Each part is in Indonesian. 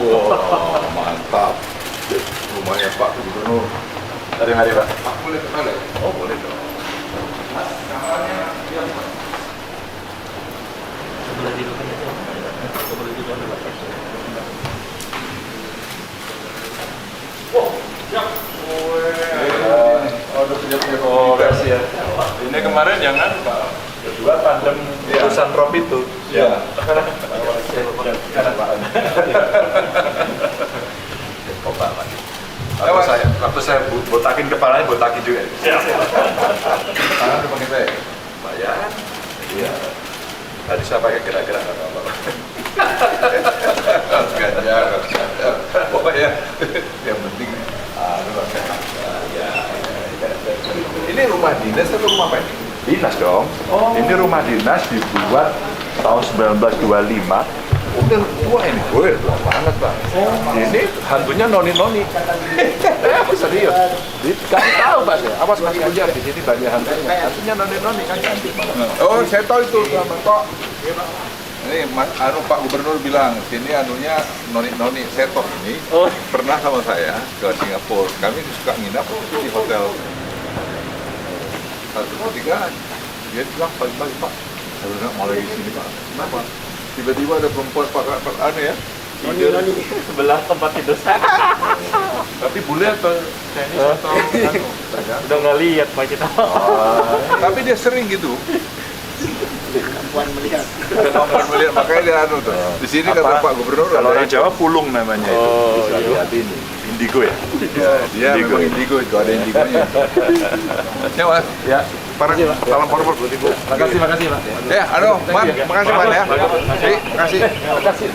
Wah, mantap. Rumahnya Pak Gubernur. Mari Pak. Pak boleh kenal ya? Oh boleh dong. Mas, kamarnya dia Pak. Boleh duduk aja. Boleh duduk aja Pak. Oh, siap. Udah siap. Oh, kasih ya. Ini kemarin yang kan Pak. Kedua tandem urusan Rob itu. Iya. Kanan Pak. Oh Pak. Waktu saya botakin kepalanya, botakin juga. Tangan udah pakai saya. Lumayan. Iya. Tadi saya pakai gerak-gerak nggak apa-apa. Ganjar. Pokoknya yang penting. Ini rumah dinas atau rumah apa ini? Dinas dong. Oh. Ini rumah dinas dibuat tahun 1925. Udah tua ini. Wih, tua banget Pak. Ini hantunya noni-noni. Serius. Dikasih tahu Pak ya. Awas Mas Ganjar di sini banyak hantunya. Hantunya noni-noni kan cantik malah. Oh, saya tahu itu sama Pak. Ini Pak Gubernur bilang sini anunya noni setok ini pernah sama saya ke Singapura. Kami suka nginap di hotel 103. Dia bilang pagi-pagi Pak, saya bilang mau lagi sini Pak. Kenapa? Tiba-tiba ada perempuan Pak aneh ya. Noni sebelah tempat tidur saya. Tapi bule atau Chinese atau anu? Udah nggak lihat Pak kita. Tapi dia sering gitu. Puan melihat. Kemampuan melihat, makanya dia anu tuh. Di sini kata Pak Gubernur Kalau ada orang Jawa pulung namanya itu. Oh, Bisa iya. lihat ini. Indigo ya? Ya, dia Indigo. memang indigo itu, ada indigonya. Ya Mas, Ya. para salam hormat buat Ibu. Makasih Pak. Ya, aduh, Man, makasih Man ya. Jadi, makasih. Makasih.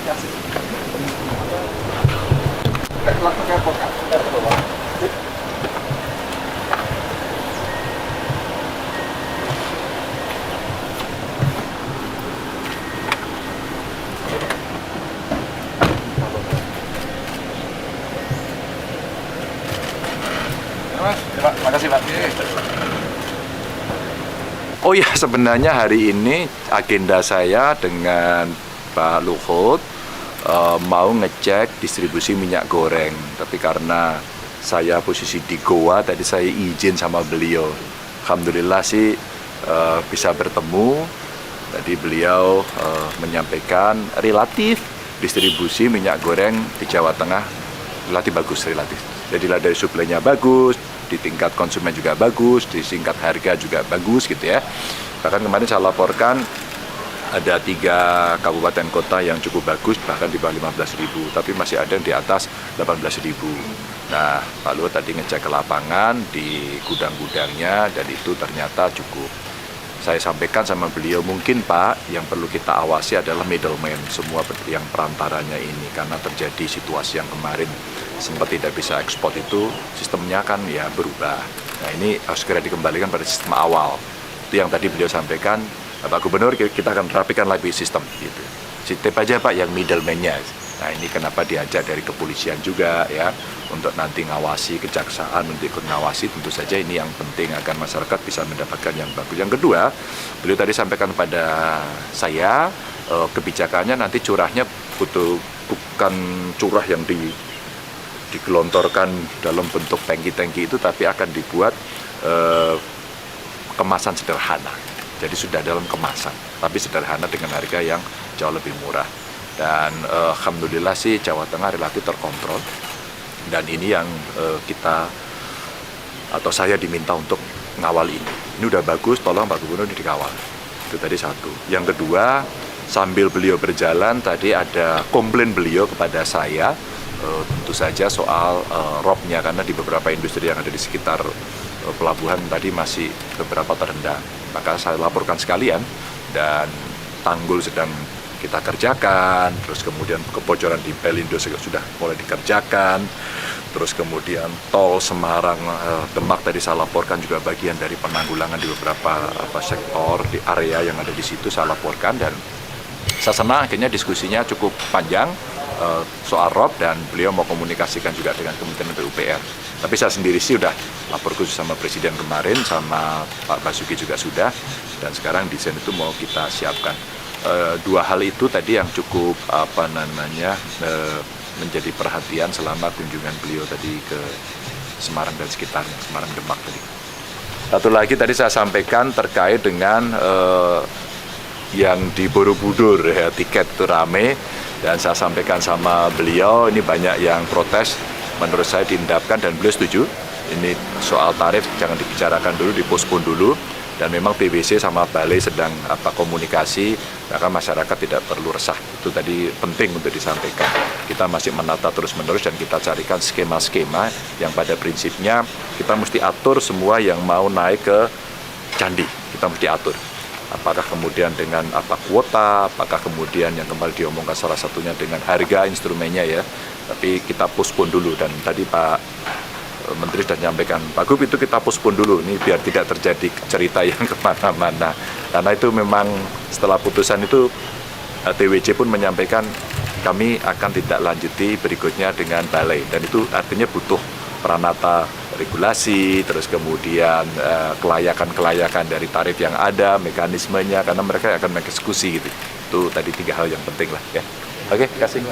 Ya, Mas. Makasih Pak. Oh ya, sebenarnya hari ini agenda saya dengan Pak Luhut mau ngecek distribusi minyak goreng. Tapi karena saya posisi di Goa, tadi saya izin sama beliau. Alhamdulillah sih bisa bertemu. Tadi beliau menyampaikan relatif distribusi minyak goreng di Jawa Tengah relatif bagus, relatif. Jadilah dari suplainya bagus, di tingkat konsumen juga bagus, di tingkat harga juga bagus gitu ya. Bahkan kemarin saya laporkan ada 3 kabupaten kota yang cukup bagus, bahkan di bawah 15.000, tapi masih ada yang di atas 18.000. Nah, Pak Luhut tadi ngecek ke lapangan di gudang-gudangnya dan itu ternyata cukup. Saya sampaikan sama beliau, mungkin Pak, yang perlu kita awasi adalah middleman, semua yang perantaranya ini, karena terjadi situasi yang kemarin sempat tidak bisa ekspor itu, sistemnya kan ya berubah. Nah ini harus segera dikembalikan pada sistem awal. Itu yang tadi beliau sampaikan, Pak Gubernur, kita akan rapikan lagi sistem gitu. Sistem aja Pak yang middleman-nya. Nah ini kenapa diajak dari kepolisian juga ya, untuk nanti ngawasi, kejaksaan untuk ikut ngawasi, tentu saja ini yang penting agar masyarakat bisa mendapatkan yang bagus. Yang kedua, beliau tadi sampaikan pada saya, kebijakannya nanti curahnya bukan curah yang digelontorkan dalam bentuk tangki-tangki itu, tapi akan dibuat kemasan sederhana. Jadi sudah dalam kemasan, tapi sederhana dengan harga yang jauh lebih murah. Dan alhamdulillah sih Jawa Tengah relatif terkontrol. Dan ini yang kita atau saya diminta untuk ngawal ini. Ini udah bagus, tolong Pak Gubernur dikawal. Itu tadi satu. Yang kedua, sambil beliau berjalan tadi ada komplain beliau kepada saya, tentu saja soal ROP-nya, karena di beberapa industri yang ada di sekitar pelabuhan tadi masih beberapa terendam. Maka saya laporkan sekalian, dan tanggul sedang kita kerjakan, terus kemudian kebocoran di Pelindo sudah mulai dikerjakan, terus kemudian tol Semarang Demak tadi saya laporkan juga bagian dari penanggulangan di beberapa sektor di area yang ada di situ saya laporkan. Dan saya senang akhirnya diskusinya cukup panjang soal ROP, dan beliau mau komunikasikan juga dengan Kementerian PUPR. Tapi saya sendiri sih udah lapor khusus sama Presiden kemarin, sama Pak Basuki juga sudah, dan sekarang desain itu mau kita siapkan. 2 hal itu tadi yang cukup menjadi perhatian selama kunjungan beliau tadi ke Semarang dan sekitarnya, Semarang Demak tadi. Satu lagi tadi saya sampaikan terkait dengan yang di Borobudur ya, tiket itu rame, dan saya sampaikan sama beliau ini banyak yang protes, menurut saya diendapkan dan beliau setuju. Ini soal tarif jangan dibicarakan dulu, dipospon dulu, dan memang PwC sama Balai sedang komunikasi, maka masyarakat tidak perlu resah. Itu tadi penting untuk disampaikan. Kita masih menata terus-menerus dan kita carikan skema-skema yang pada prinsipnya kita mesti atur semua yang mau naik ke candi, kita mesti atur. Apakah kemudian dengan kuota, apakah kemudian yang kembali diomongkan salah satunya dengan harga instrumennya ya, tapi kita pospon dulu. Dan tadi Pak Menteri sudah menyampaikan, Pak Gub itu kita pospon dulu, ini biar tidak terjadi cerita yang kemana-mana. Karena itu memang setelah putusan itu TWC pun menyampaikan kami akan tidak lanjuti berikutnya dengan Balai, dan itu artinya butuh peranata regulasi, terus kemudian kelayakan dari tarif yang ada, mekanismenya, karena mereka akan mengeksekusi gitu. Itu tadi 3 hal yang penting lah ya. Oke, kasih.